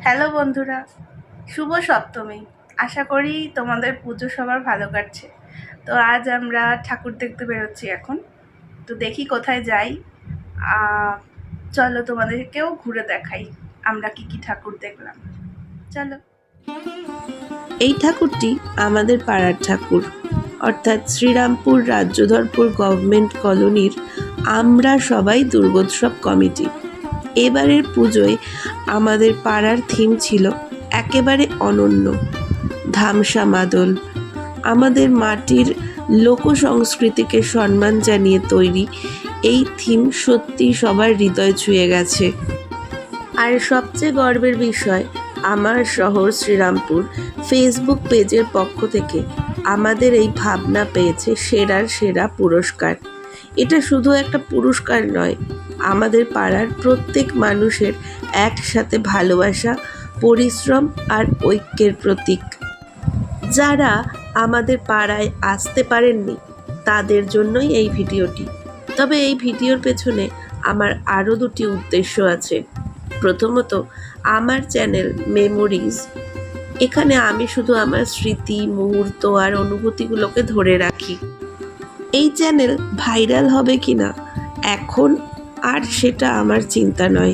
Hello বন্ধুরা, শুভ সপ্তমী। আশা করি তোমাদের পুজো সবার ভালো কাটছে। তো আজ আমরা ঠাকুর দেখতে বেরোচ্ছি এখন। তো দেখি কোথায় যাই। চলো তোমাদেরকেও ঘুরে দেখাই আমরা কি কি ঠাকুর দেখলাম। চলো। এই ঠাকুরটি আমাদের পাড়ার ঠাকুর, অর্থাৎ শ্রীরামপুর রাজ্যধরপুর গভর্নমেন্ট কলোনির আমরা সবাই দুর্গোৎসব কমিটি। এবারের পুজোয় আমাদের পাড়ার থিম ছিল একেবারে অনন্য, ধামসা মাদল। আমাদের মাটির লোক সংস্কৃতিকে সম্মান জানিয়ে তৈরি এই থিম সত্যি সবার হৃদয় ছুঁয়ে গেছে। আর সবচেয়ে গর্বের বিষয়, আমার শহর শ্রীরামপুর ফেসবুক পেজের পক্ষ থেকে আমাদের এই ভাবনা পেয়েছে সেরার সেরা পুরস্কার। এটা শুধু একটা পুরস্কার নয়, আমাদের পাড়ার প্রত্যেক মানুষের একসাথে ভালোবাসা, পরিশ্রম আর ঐক্যের প্রতীক। যারা আমাদের পাড়ায় আসতে পারেননি তাদের জন্যই এই ভিডিওটি। তবে এই ভিডিওর পেছনে আমার আরও দুটি উদ্দেশ্য আছে। প্রথমত, আমার চ্যানেল মেমোরিজ, এখানে আমি শুধু আমার স্মৃতি, মুহূর্ত আর অনুভূতিগুলোকে ধরে রাখি। এই চ্যানেল ভাইরাল হবে কিনা এখন আর সেটা আমার চিন্তা নয়।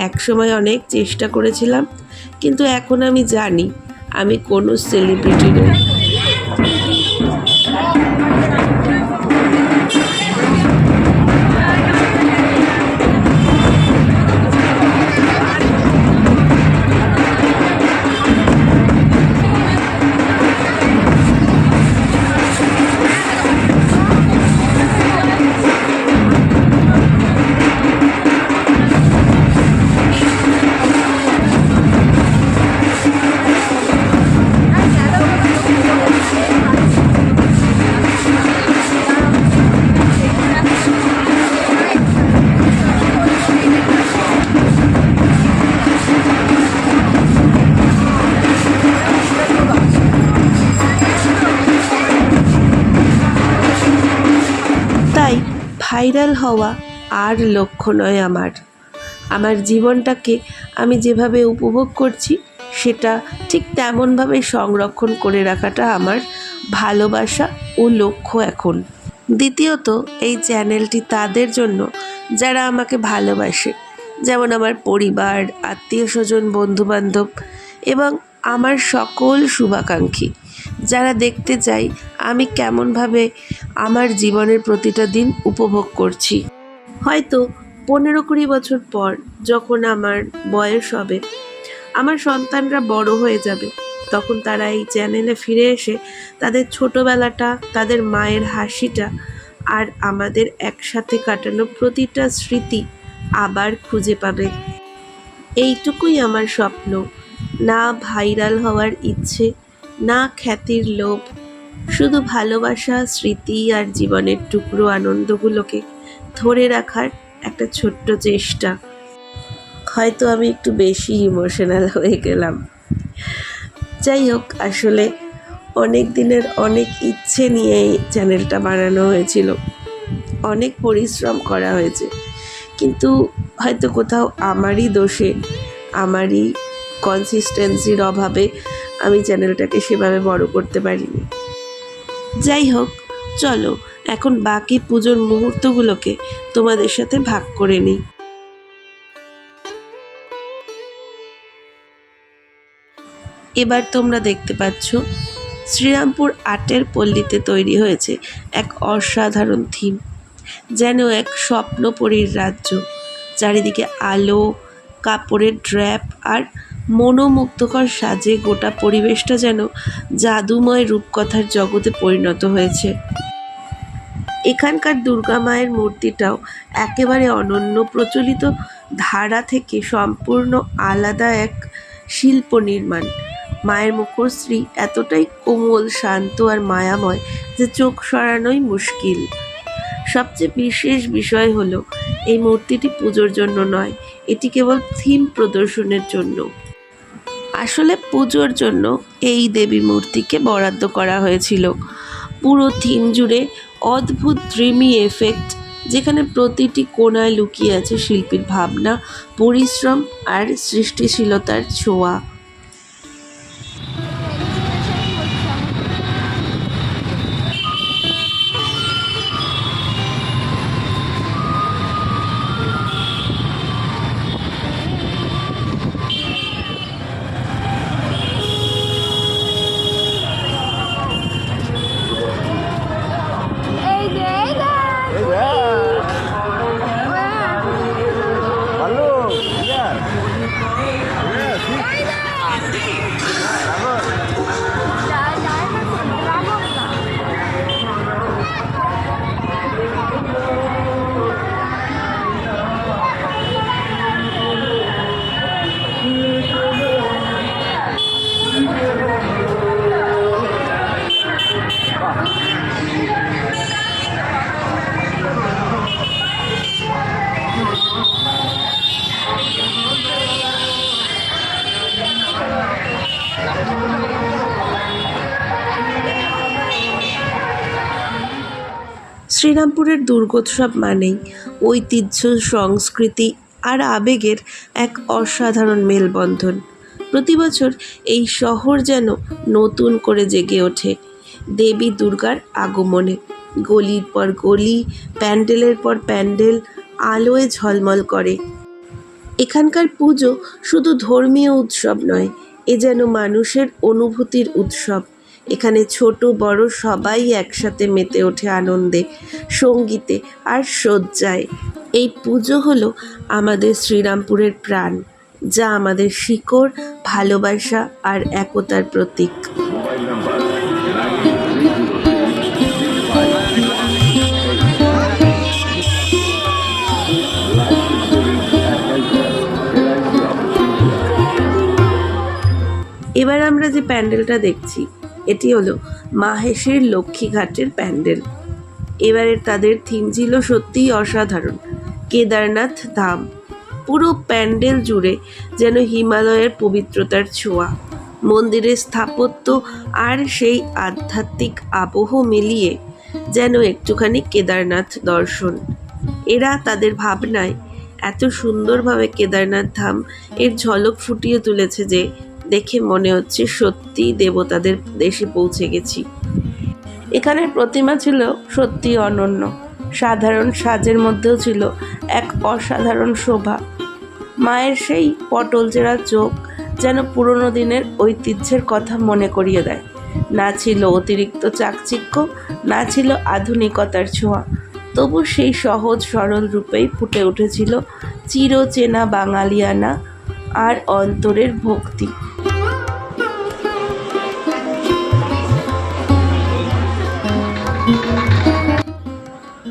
একসময় অনেক চেষ্টা করেছিলাম, কিন্তু এখন আমি জানি আমি কোনো সেলিব্রিটি নই। তাই ভাইরাল হওয়া আর লক্ষ্য নয় আমার জীবনটাকে আমি যেভাবে উপভোগ করছি সেটা ঠিক তেমনভাবে সংরক্ষণ করে রাখাটা আমার ভালোবাসা ও লক্ষ্য এখন। দ্বিতীয়ত, এই চ্যানেলটি তাদের জন্য যারা আমাকে ভালোবাসে, যেমন আমার পরিবার, আত্মীয় স্বজন, বন্ধুবান্ধব এবং আমার সকল শুভাকাঙ্ক্ষী, যারা দেখতে চাই আমি কেমনভাবে আমার জীবনের প্রতিটা দিন উপভোগ করছি। হয়তো 15-20 বছর পর যখন আমার বয়স হবে, আমার সন্তানরা বড় হয়ে যাবে, তখন তারা এই চ্যানেলে ফিরে এসে তাদের ছোটবেলাটা, তাদের মায়ের হাসিটা আর আমাদের একসাথে কাটানো প্রতিটা স্মৃতি আবার খুঁজে পাবে। এইটুকুই আমার স্বপ্ন। না ভাইরাল হওয়ার ইচ্ছে, না খ্যাতির লোভ, শুধু ভালোবাসা, স্মৃতি আর জীবনের টুকরো আনন্দগুলোকে ধরে রাখার একটা ছোট্ট চেষ্টা। হয়তো আমি একটু বেশি ইমোশনাল হয়ে গেলাম। যাই হোক, আসলে অনেক দিনের অনেক ইচ্ছে নিয়ে এই চ্যানেলটা বানানো হয়েছিল, অনেক পরিশ্রম করা হয়েছে, কিন্তু হয়তো কোথাও আমারই দোষে, আমারই কনসিস্টেন্সির অভাবে আমি চ্যানেলটাকে সেভাবে বড় করতে পারিনি। যাই হোক, চলো এখন বাকি পুজোর মুহূর্তগুলোকে তোমাদের সাথে ভাগ করে নিই। এবার তোমরা দেখতে পাচ্ছ শ্রীরামপুর আটের পল্লীতে তৈরি হয়েছে এক অসাধারণ থিম, যেন এক স্বপ্নপরীর রাজ্য। চারিদিকে আলো, কাপড়ের ড্র্যাপ আর মনোমুগ্ধকর সাজে গোটা পরিবেশটা যেন জাদুময় রূপকথার জগতে পরিণত হয়েছে। এখানকার দুর্গা মায়ের মূর্তিটাও একেবারে অনন্য, প্রচলিত ধারা থেকে সম্পূর্ণ আলাদা এক শিল্প নির্মাণ। মায়ের মুখশ্রী এতটাই কোমল, শান্ত আর মায়াময় যে চোখ সরানোই মুশকিল। সবচেয়ে বিশেষ বিষয় হলো এই মূর্তিটি পুজোর জন্য নয়, এটি কেবল থিম প্রদর্শনের জন্য। আসলে পুজোর জন্য এই দেবী মূর্তিকে বরাদ্দ করা হয়েছিল। পুরো থিম জুড়ে অদ্ভুত ড্রিমি এফেক্ট, যেখানে প্রতিটি কোণায় লুকিয়ে আছে শিল্পীর ভাবনা, পরিশ্রম আর সৃষ্টিশীলতার ছোঁয়া। শ্রীরামপুরের দুর্গোৎসব মানেই ঐতিহ্য, সংস্কৃতি আর আবেগের এক অসাধারণ মেলবন্ধন। প্রতি বছর এই শহর যেন নতুন করে জেগে ওঠে দেবী দুর্গার আগমনে। গলির পর গলি, প্যান্ডেলের পর প্যান্ডেল আলোয় ঝলমল করে। এখানকার পুজো শুধু ধর্মীয় উৎসব নয়, এ যেন মানুষের অনুভূতির উৎসব। এখানে ছোট বড় সবাই একসাথে মেতে ওঠে আনন্দে, সঙ্গীতে আর সজ্জায়। এই পুজো হলো আমাদের শ্রীরামপুরের প্রাণ, যা আমাদের শিকড়, ভালোবাসা আর একতার প্রতীক। এবার আমরা যে প্যান্ডেলটা দেখছি, এটি হলো মাহেশের লক্ষ্মীঘাটের প্যান্ডেল। এবারে তাদের থিম ছিল সত্যিই অসাধারণ, কেদারনাথ ধাম। পুরো প্যান্ডেল জুড়ে যেন হিমালয়ের পবিত্রতার ছোঁয়া। মন্দিরের স্থাপত্য আর সেই আধ্যাত্মিক আবহ মিলিয়ে যেন একটুখানি কেদারনাথ দর্শন। এরা তাদের ভাবনায় এত সুন্দরভাবে কেদারনাথ ধাম এর ঝলক ফুটিয়ে তুলেছে যে দেখে মনে হচ্ছে সত্যি দেবতাদের দেশে পৌঁছে গেছি। এখানের প্রতিমা ছিল সত্যি অনন্য। সাধারণ সাজের মধ্যেও ছিল এক অসাধারণ শোভা। মায়ের সেই পটল চেরা চোখ যেন পুরনো দিনের ঐতিহ্যের কথা মনে করিয়ে দেয়। না ছিল অতিরিক্ত চাকচিক্য, না ছিল আধুনিকতার ছোঁয়া, তবু সেই সহজ সরল রূপেই ফুটে উঠেছিল চিরচেনা বাঙালিয়ানা আর অন্তরের ভক্তি।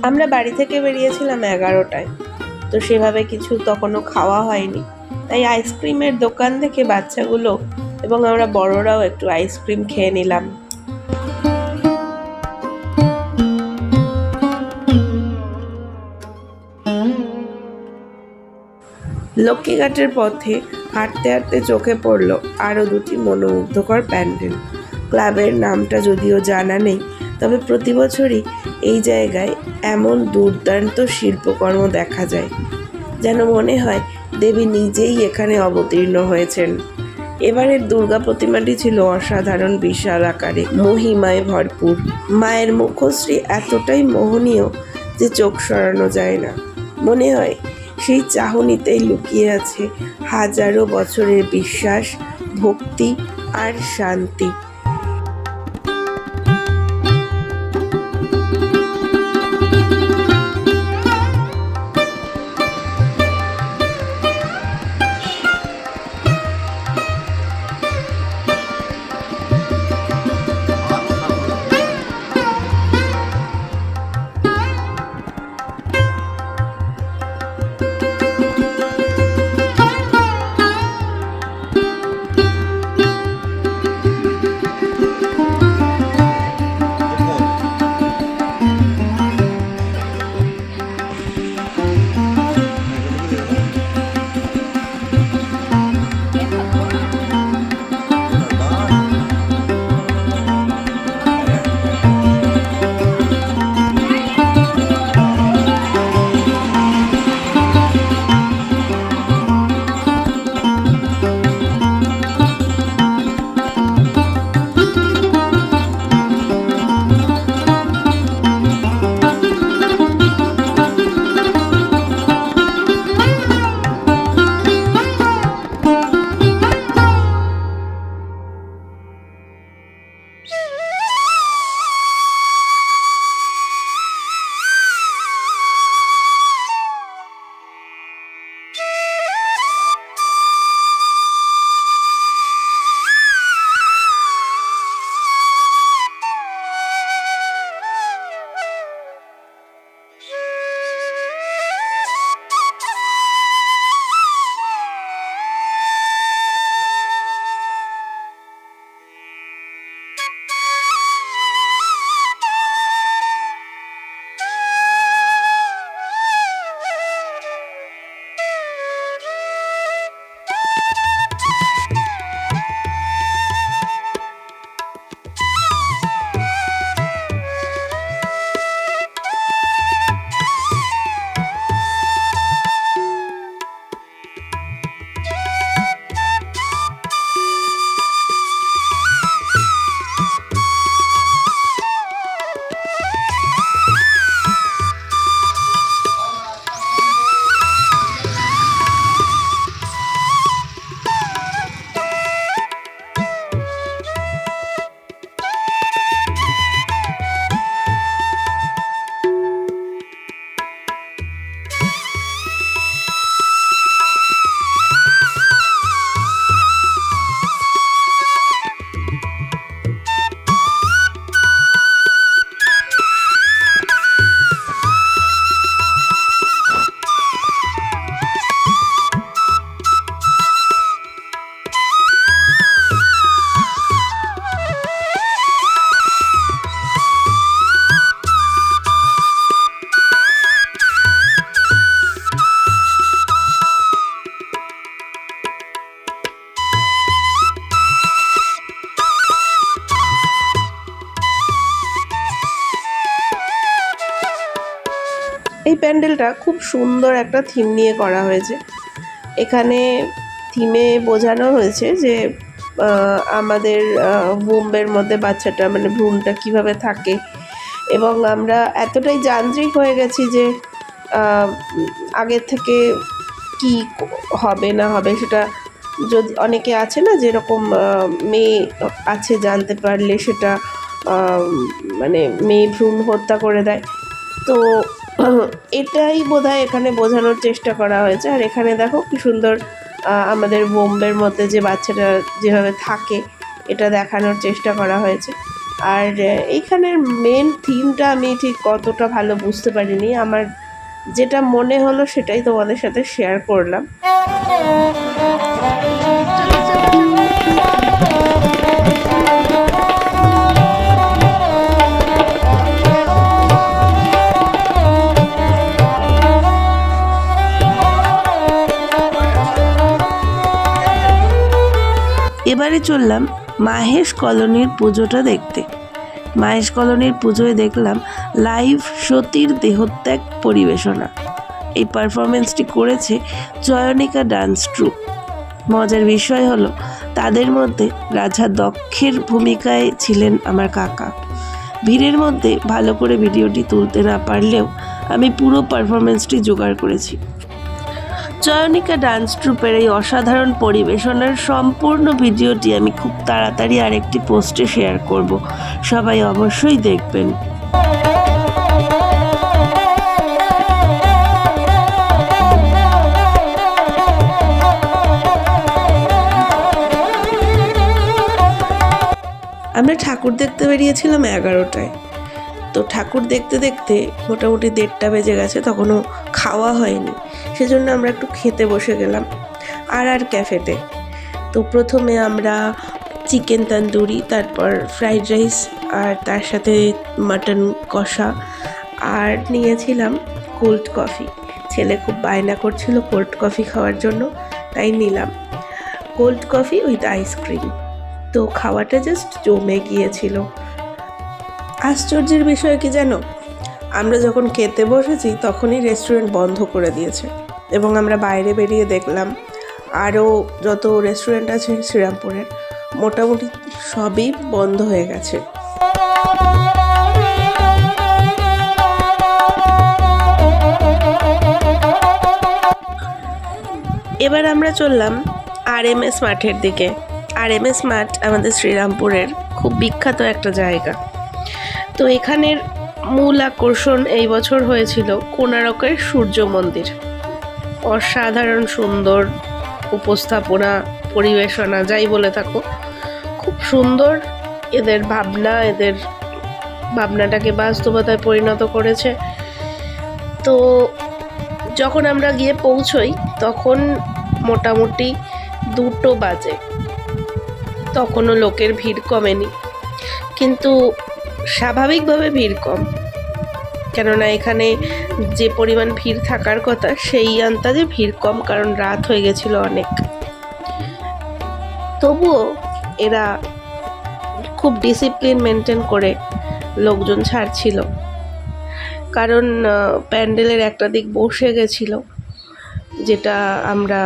আমরা বাড়ি থেকে বেরিয়েছিলাম 11টায়, তো সেভাবে কিছু তখনও খাওয়া হয়নি। তাই আইসক্রিমের দোকান থেকে বাচ্চাগুলো এবং আমরা বড়রাও একটু আইসক্রিম খেয়ে নিলাম। লক্ষ্মীঘাটের পথে হাঁটতে হাঁটতে চোখে পড়ল আরও দুটি মনোমুগ্ধকর প্যান্ডেল। ক্লাবের নামটা যদিও জানা নেই, তবে প্রতি বছরই এই জায়গায় এমন দুর্দান্ত শিল্পকর্ম দেখা যায় যেন মনে হয় দেবী নিজেই এখানে অবতীর্ণ হয়েছেন। এবারের দুর্গা প্রতিমাটি ছিল অসাধারণ, বিশাল আকারে, মহিমায় ভরপুর। মায়ের মুখশ্রী এতটাই মোহনীয় যে চোখ সরানো যায় না। মনে হয় সেই চাহনিতেই লুকিয়ে আছে হাজারো বছরের বিশ্বাস, ভক্তি আর শান্তি। এই প্যান্ডেলটা খুব সুন্দর একটা থিম নিয়ে করা হয়েছে। এখানে থিমে বোঝানো হয়েছে যে আমাদের বোম্বের মধ্যে বাচ্চাটা মানে ভ্রূণটা কিভাবে থাকে, এবং আমরা এতটাই যান্ত্রিক হয়ে গেছি যে আগের থেকে কি হবে না হবে সেটা, যদি অনেকে আছে না যেরকম মেয়ে আছে জানতে পারলে সেটা মানে মেয়ে ভ্রূণ হত্যা করে দেয়, তো এটাই বোধহয় এখানে বোঝানোর চেষ্টা করা হয়েছে। আর এখানে দেখো কি সুন্দর আমাদের বোম্বের মধ্যে যে বাচ্চাটা যেভাবে থাকে এটা দেখানোর চেষ্টা করা হয়েছে। আর এইখানের মেন থিমটা আমি ঠিক কতটা ভালো বুঝতে পারিনি, আমার যেটা মনে হলো সেটাই তোমাদের সাথে শেয়ার করলাম। এবারে চললাম মাহেশ কলোনির পুজোটা দেখতে। মাহেশ কলোনির পুজোয় দেখলাম লাইভ সতীর দেহত্যাগ পরিবেশনা। এই পারফরমেন্সটি করেছে চয়নিকা ডান্স ট্রুপ। মজার বিষয় হলো তাদের মধ্যে রাজা দক্ষের ভূমিকায় ছিলেন আমার কাকা। ভিড়ের মধ্যে ভালো করে ভিডিওটি তুলতে না পারলেও আমি পুরো পারফরমেন্সটি জোগাড় করেছি। চয়নিকা ডান্স ট্রুপের এই অসাধারণ পরিবেশনার সম্পূর্ণ ভিডিওটি আমি খুব তাড়াতাড়ি আরেকটি পোস্টে শেয়ার করব, সবাই অবশ্যই দেখবেন। আমরা ঠাকুর দেখতে বেরিয়েছিলাম 11টায়। তো ঠাকুর দেখতে দেখতে মোটামুটি 1:30 বেজে গেছে, তখনও খাওয়া হয়নি, সেজন্য আমরা একটু খেতে বসে গেলাম আর ক্যাফেতে। তো প্রথমে আমরা চিকেন তন্দুরি, তারপর ফ্রাইড রাইস, আর তার সাথে মাটন কষা, আর নিয়েছিলাম কোল্ড কফি। ছেলে খুব বায়না করছিল কোল্ড কফি খাওয়ার জন্য, তাই নিলাম কোল্ড কফি উইথ আইসক্রিম। তো খাওয়াটা জাস্ট জমে গিয়েছিল। আশ্চর্যের বিষয় কি জানো, আমরা যখন খেতে বসেছি তখনই রেস্টুরেন্ট বন্ধ করে দিয়েছে, এবং আমরা বাইরে বেরিয়ে দেখলাম আরও যত রেস্টুরেন্ট আছে শ্রীরামপুরের মোটামুটি সবই বন্ধ হয়ে গেছে। এবার আমরা চললাম RMS মাঠের দিকে। RMS মাঠ আমাদের শ্রীরামপুরের খুব বিখ্যাত একটা জায়গা। তো এখানের মূল আকর্ষণ এই বছর হয়েছিল কোণারকের সূর্য মন্দির। অসাধারণ সুন্দর উপস্থাপনা, পরিবেশনা, যাই বলে থাকো, খুব সুন্দর। এদের ভাবনাটাকে বাস্তবতায় পরিণত করেছে। তো যখন আমরা গিয়ে পৌঁছই তখন মোটামুটি 2টো বাজে, তখনও লোকের ভিড় কমেনি, কিন্তু স্বাভাবিকভাবে ভিড় কম, কেননা এখানে যে পরিমাণ ভিড় থাকার কথা সেই আন্দাজে ভিড় কম, কারণ রাত হয়ে গেছিল অনেক। তবুও এরা খুব ডিসিপ্লিন মেনটেন করে লোকজন ছাড়ছিল, কারণ প্যান্ডেলের একটা দিক বসে গেছিল, যেটা আমরা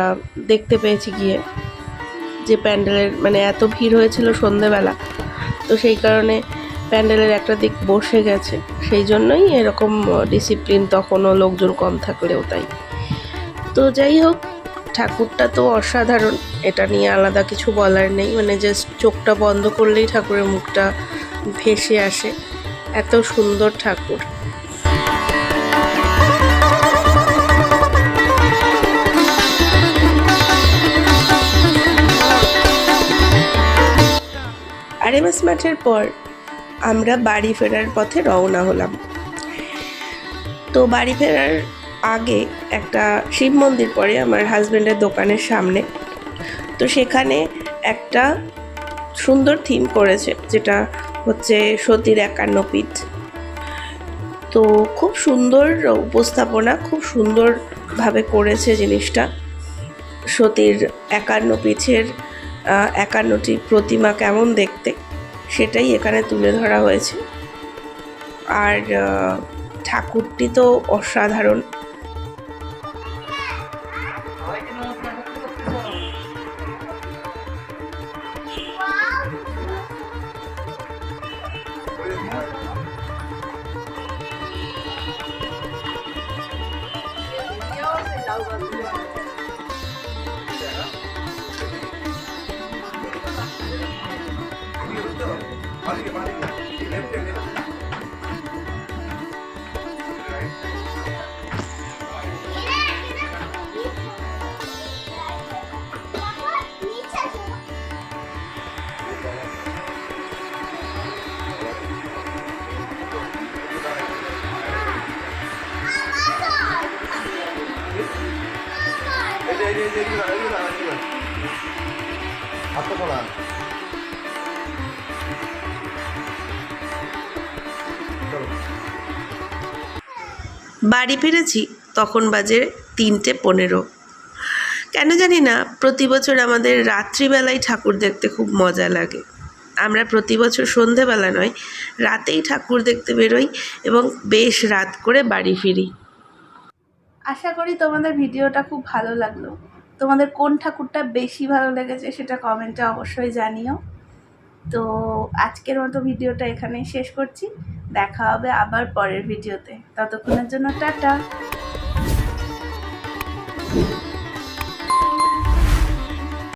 দেখতে পেয়েছি গিয়ে, যে প্যান্ডেলের মানে এত ভিড় হয়েছিল সন্ধেবেলা, তো সেই কারণে প্যান্ডেলের একটা দিক বসে গেছে, সেই জন্যই এরকম ডিসিপ্লিন, তখনও লোকজন কম থাকলেও তাই। তো যাই হোক, ঠাকুরটা তো অসাধারণ, এটা নিয়ে আলাদা কিছু বলার নেই, মানে জাস্ট চোখটা বন্ধ করলেই ঠাকুরের মুখটা ভেসে আসে, এত সুন্দর ঠাকুর। RMS মাঠের পর আমরা বাড়ি ফেরার পথে রওনা হলাম। তো বাড়ি ফেরার আগে একটা শিব মন্দির পড়ে আমার হাজব্যান্ডের দোকানের সামনে। তো সেখানে একটা সুন্দর থিম করেছে, যেটা হচ্ছে সতীর 51 পীঠ। তো খুব সুন্দর উপস্থাপনা, খুব সুন্দরভাবে করেছে জিনিসটা। সতীর 51 পীঠের 51টি প্রতিমা কেমন দেখতে সেটাই এখানে তুলে ধরা হয়েছে। আর ঠাকুরটি তো অসাধারণ। বাড়ি ফিরেছি তখন বাজে 3:15। কেন জানি না প্রতি বছর আমাদের রাত্রিবেলায় ঠাকুর দেখতে খুব মজা লাগে। আমরা প্রতি বছর সন্ধেবেলা নয়, রাতেই ঠাকুর দেখতে বেরোই এবং বেশ রাত করে বাড়ি ফিরি। আশা করি তোমাদের ভিডিওটা খুব ভালো লাগলো। তোমাদের কোন ঠাকুরটা বেশি ভালো লেগেছে সেটা কমেন্টে অবশ্যই জানিও। তো আজকের মতো ভিডিওটা এখানেই শেষ করছি। দেখা হবে আবার পরের ভিডিওতে। ততক্ষণের জন্য টাটা।